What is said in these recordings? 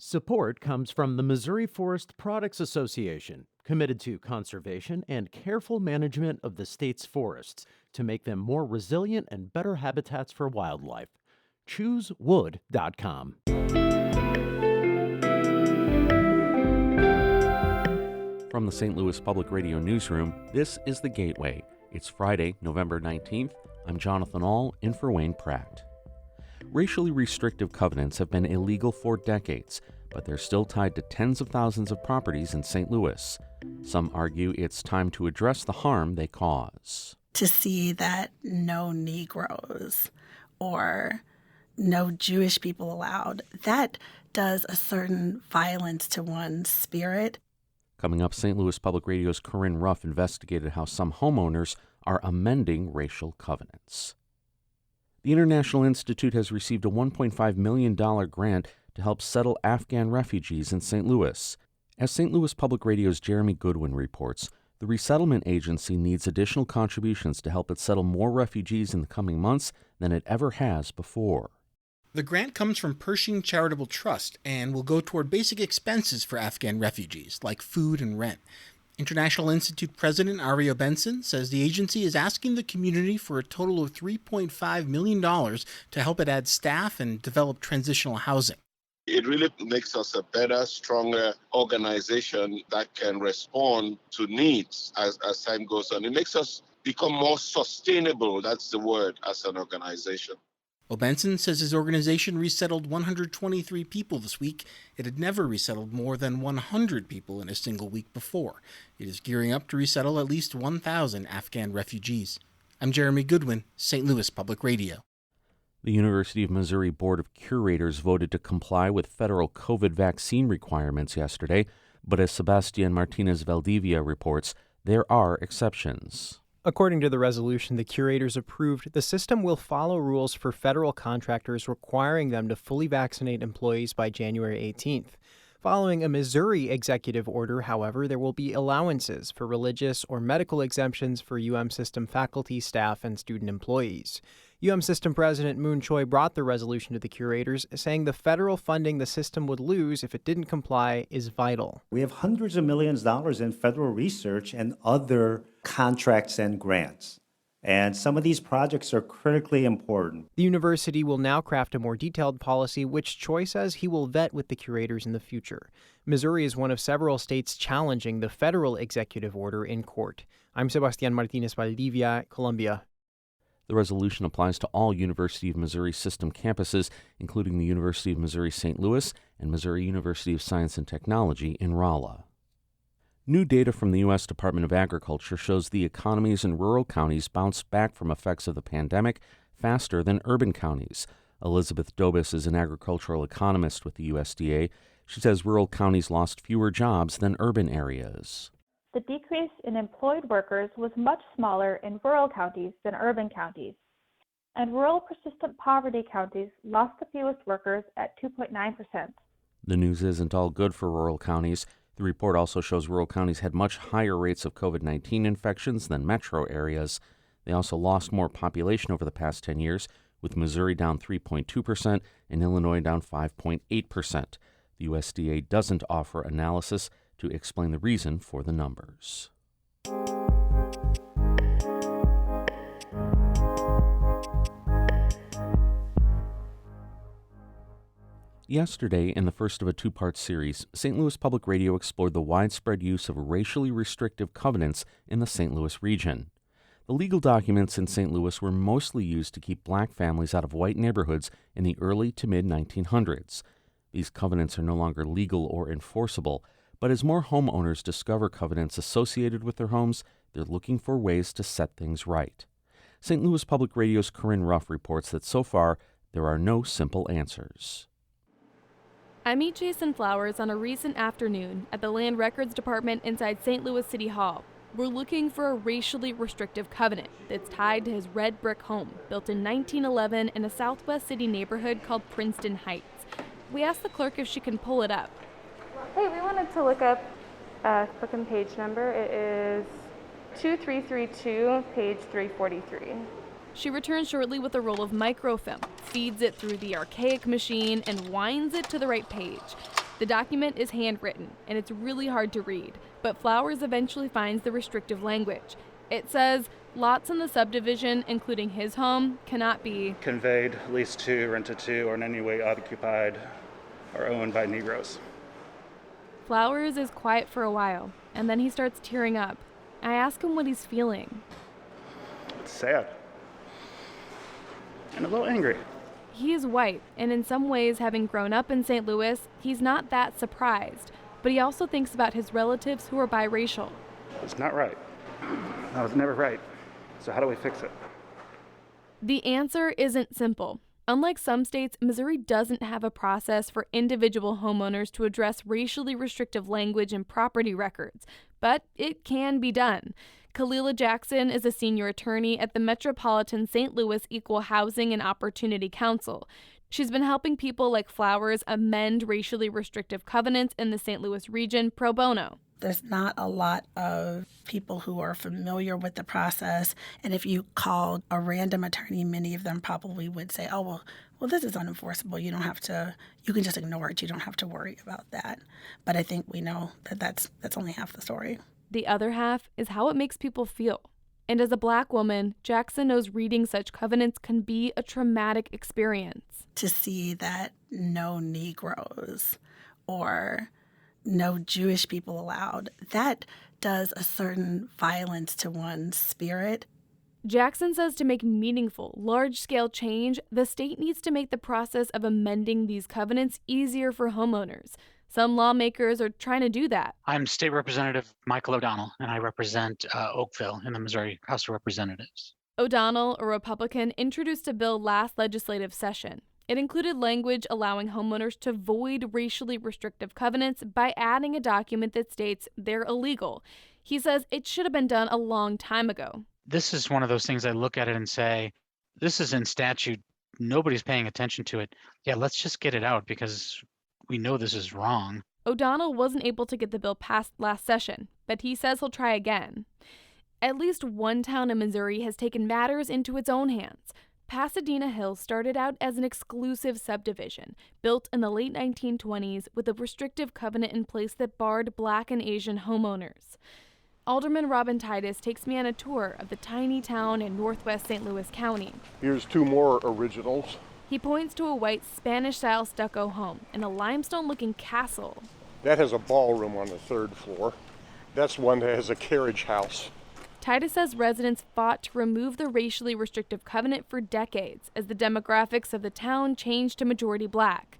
Support comes from the Missouri Forest Products Association, committed to conservation and careful management of the state's forests to make them more resilient and better habitats for wildlife. ChooseWood.com. From the St. Louis Public Radio Newsroom, this is The Gateway. It's Friday, November 19th. I'm Jonathan Ahl, in for Wayne Pratt. Racially restrictive covenants have been illegal for decades, but they're still tied to tens of thousands of properties in St. Louis. Some argue it's time to address the harm they cause. To see that no Negroes or no Jewish people allowed, that does a certain violence to one's spirit. Coming up, St. Louis Public Radio's Corinne Ruff investigated how some homeowners are amending racial covenants. The International Institute has received a $1.5 million grant to help settle Afghan refugees in St. Louis. As St. Louis Public Radio's Jeremy Goodwin reports, the resettlement agency needs additional contributions to help it settle more refugees in the coming months than it ever has before. The grant comes from Pershing Charitable Trust and will go toward basic expenses for Afghan refugees, like food and rent. International Institute President Ario Benson says the agency is asking the community for a total of $3.5 million to help it add staff and develop transitional housing. It really makes us a better, stronger organization that can respond to needs as time goes on. It makes us become more sustainable, that's the word, as an organization. Well, Benson says his organization resettled 123 people this week. It had never resettled more than 100 people in a single week before. It is gearing up to resettle at least 1,000 Afghan refugees. I'm Jeremy Goodwin, St. Louis Public Radio. The University of Missouri Board of Curators voted to comply with federal COVID vaccine requirements yesterday, but as Sebastian Martinez Valdivia reports, there are exceptions. According to the resolution the curators approved, the system will follow rules for federal contractors requiring them to fully vaccinate employees by January 18th. Following a Missouri executive order, however, there will be allowances for religious or medical exemptions for system faculty, staff, and student employees. system President Moon Choi brought the resolution to the curators, saying the federal funding the system would lose if it didn't comply is vital. We have hundreds of millions of dollars in federal research and other contracts and grants. And some of these projects are critically important. The university will now craft a more detailed policy, which Choi says he will vet with the curators in the future. Missouri is one of several states challenging the federal executive order in court. I'm Sebastian Martinez Valdivia, Columbia. The resolution applies to all University of Missouri system campuses, including the University of Missouri St. Louis and Missouri University of Science and Technology in Rolla. New data from the U.S. Department of Agriculture shows the economies in rural counties bounced back from effects of the pandemic faster than urban counties. Elizabeth Dobis is an agricultural economist with the USDA. She says rural counties lost fewer jobs than urban areas. The decrease in employed workers was much smaller in rural counties than urban counties, and rural persistent poverty counties lost the fewest workers at 2.9%. The news isn't all good for rural counties. The report also shows rural counties had much higher rates of COVID-19 infections than metro areas. They also lost more population over the past 10 years, with Missouri down 3.2% and Illinois down 5.8%. The USDA doesn't offer analysis to explain the reason for the numbers. Yesterday, in the first of a two-part series, St. Louis Public Radio explored the widespread use of racially restrictive covenants in the St. Louis region. The legal documents in St. Louis were mostly used to keep black families out of white neighborhoods in the early to mid-1900s. These covenants are no longer legal or enforceable, but as more homeowners discover covenants associated with their homes, they're looking for ways to set things right. St. Louis Public Radio's Corinne Ruff reports that so far, there are no simple answers. I meet Jason Flowers on a recent afternoon at the Land Records Department inside St. Louis City Hall. We're looking for a racially restrictive covenant that's tied to his red brick home, built in 1911 in a Southwest City neighborhood called Princeton Heights. We asked the clerk if she can pull it up. Hey, we wanted to look up book and page number. It is 2332, page 343. She returns shortly with a roll of microfilm, feeds it through the archaic machine, and winds it to the right page. The document is handwritten, and it's really hard to read, but Flowers eventually finds the restrictive language. It says lots in the subdivision, including his home, cannot be conveyed, leased to, rented to, or in any way occupied or owned by Negroes. Flowers is quiet for a while, and then he starts tearing up. I ask him what he's feeling. It's sad. And a little angry. He is white, and in some ways, having grown up in St. Louis, he's not that surprised. But he also thinks about his relatives who are biracial. It's not right. I was never right. So how do we fix it? The answer isn't simple. Unlike some states, Missouri doesn't have a process for individual homeowners to address racially restrictive language in property records, but it can be done. Kalila Jackson is a senior attorney at the Metropolitan St. Louis Equal Housing and Opportunity Council. She's been helping people like Flowers amend racially restrictive covenants in the St. Louis region pro bono. There's not a lot of people who are familiar with the process. And if you called a random attorney, many of them probably would say, oh, well, this is unenforceable. You can just ignore it. You don't have to worry about that. But I think we know that that's only half the story. The other half is how it makes people feel. And as a Black woman, Jackson knows reading such covenants can be a traumatic experience. To see that no Negroes or no Jewish people allowed, that does a certain violence to one's spirit. Jackson says to make meaningful, large-scale change, the state needs to make the process of amending these covenants easier for homeowners. Some lawmakers are trying to do that. I'm State Representative Michael O'Donnell, and I represent Oakville in the Missouri House of Representatives. O'Donnell, a Republican, introduced a bill last legislative session. It included language allowing homeowners to void racially restrictive covenants by adding a document that states they're illegal. He says it should have been done a long time ago. This is one of those things I look at it and say, this is in statute. Nobody's paying attention to it. Yeah, let's just get it out because we know this is wrong. O'Donnell wasn't able to get the bill passed last session, but he says he'll try again. At least one town in Missouri has taken matters into its own hands. Pasadena Hills started out as an exclusive subdivision, built in the late 1920s with a restrictive covenant in place that barred Black and Asian homeowners. Alderman Robin Titus takes me on a tour of the tiny town in northwest St. Louis County. Here's two more originals. He points to a white Spanish-style stucco home and a limestone-looking castle. That has a ballroom on the third floor. That's one that has a carriage house. Titus says residents fought to remove the racially restrictive covenant for decades as the demographics of the town changed to majority Black.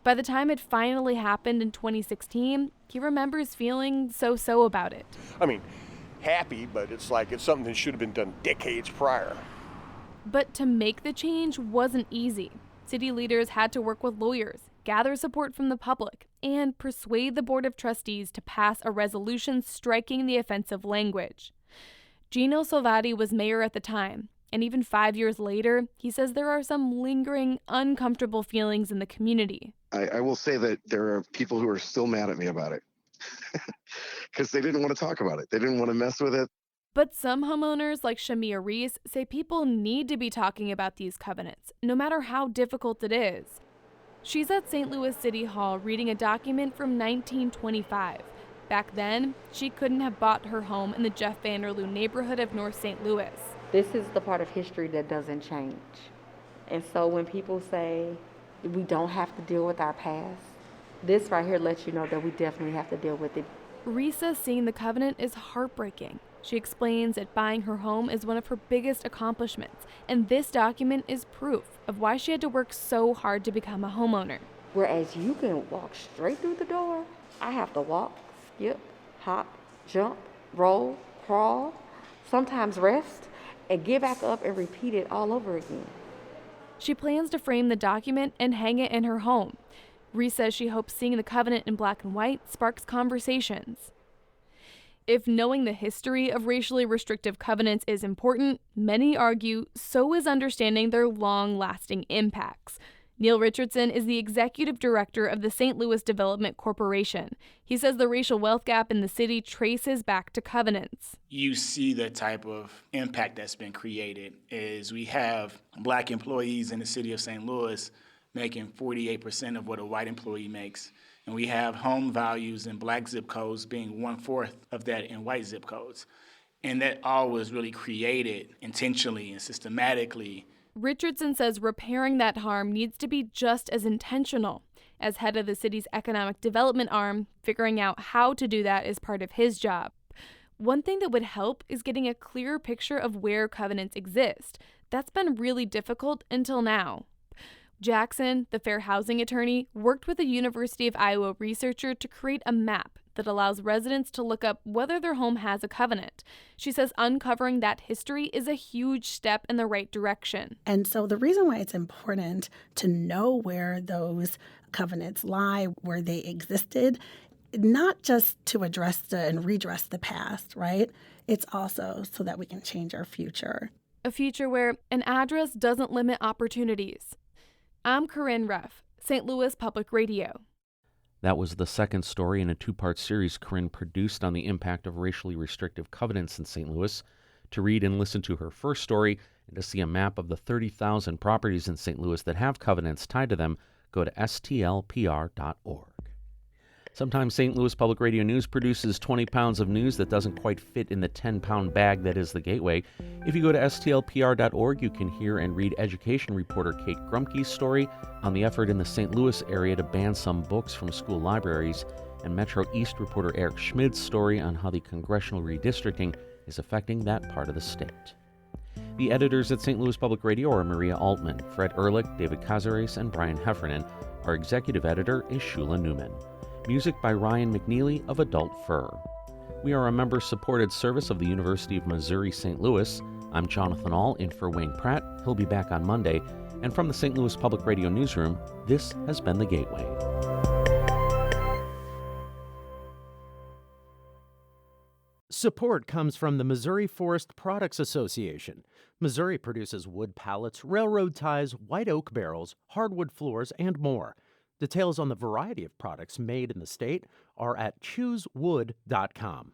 By the time it finally happened in 2016, he remembers feeling so-so about it. I mean, happy, but it's something that should have been done decades prior. But to make the change wasn't easy. City leaders had to work with lawyers, gather support from the public, and persuade the Board of Trustees to pass a resolution striking the offensive language. Gino Salvati was mayor at the time, and even 5 years later, he says there are some lingering, uncomfortable feelings in the community. I will say that there are people who are still mad at me about it because they didn't want to talk about it. They didn't want to mess with it. But some homeowners, like Shamia Reese, say people need to be talking about these covenants, no matter how difficult it is. She's at St. Louis City Hall reading a document from 1925. Back then, she couldn't have bought her home in the Jeff Vanderloo neighborhood of North St. Louis. This is the part of history that doesn't change. And so when people say we don't have to deal with our past, this right here lets you know that we definitely have to deal with it. Risa seeing the covenant is heartbreaking. She explains that buying her home is one of her biggest accomplishments, and this document is proof of why she had to work so hard to become a homeowner. Whereas you can walk straight through the door, I have to walk, skip, hop, jump, roll, crawl, sometimes rest, and get back up and repeat it all over again. She plans to frame the document and hang it in her home. Reese says she hopes seeing the covenant in black and white sparks conversations. If knowing the history of racially restrictive covenants is important, many argue so is understanding their long-lasting impacts. Neil Richardson is the executive director of the St. Louis Development Corporation. He says the racial wealth gap in the city traces back to covenants. You see the type of impact that's been created is we have Black employees in the city of St. Louis making 48% of what a white employee makes. And we have home values in black zip codes being 1/4 of that in white zip codes. And that all was really created intentionally and systematically. Richardson says repairing that harm needs to be just as intentional. As head of the city's economic development arm, figuring out how to do that is part of his job. One thing that would help is getting a clearer picture of where covenants exist. That's been really difficult until now. Jackson, the fair housing attorney, worked with a University of Iowa researcher to create a map that allows residents to look up whether their home has a covenant. She says uncovering that history is a huge step in the right direction. And so the reason why it's important to know where those covenants lie, where they existed, not just to address and redress the past, right? It's also so that we can change our future. A future where an address doesn't limit opportunities. I'm Corinne Ruff, St. Louis Public Radio. That was the second story in a two-part series Corinne produced on the impact of racially restrictive covenants in St. Louis. To read and listen to her first story and to see a map of the 30,000 properties in St. Louis that have covenants tied to them, go to stlpr.org. Sometimes St. Louis Public Radio News produces 20 pounds of news that doesn't quite fit in the 10-pound bag that is the Gateway. If you go to stlpr.org, you can hear and read education reporter Kate Grumke's story on the effort in the St. Louis area to ban some books from school libraries, and Metro East reporter Eric Schmid's story on how the congressional redistricting is affecting that part of the state. The editors at St. Louis Public Radio are Maria Altman, Fred Ehrlich, David Cazares, and Brian Heffernan. Our executive editor is Shula Newman. Music by Ryan McNeely of Adult Fur. We are a member-supported service of the University of Missouri-St. Louis. I'm Jonathan Ahl in for Wayne Pratt. He'll be back on Monday. And from the St. Louis Public Radio Newsroom, this has been The Gateway. Support comes from the Missouri Forest Products Association. Missouri produces wood pallets, railroad ties, white oak barrels, hardwood floors, and more. Details on the variety of products made in the state are at choosewood.com.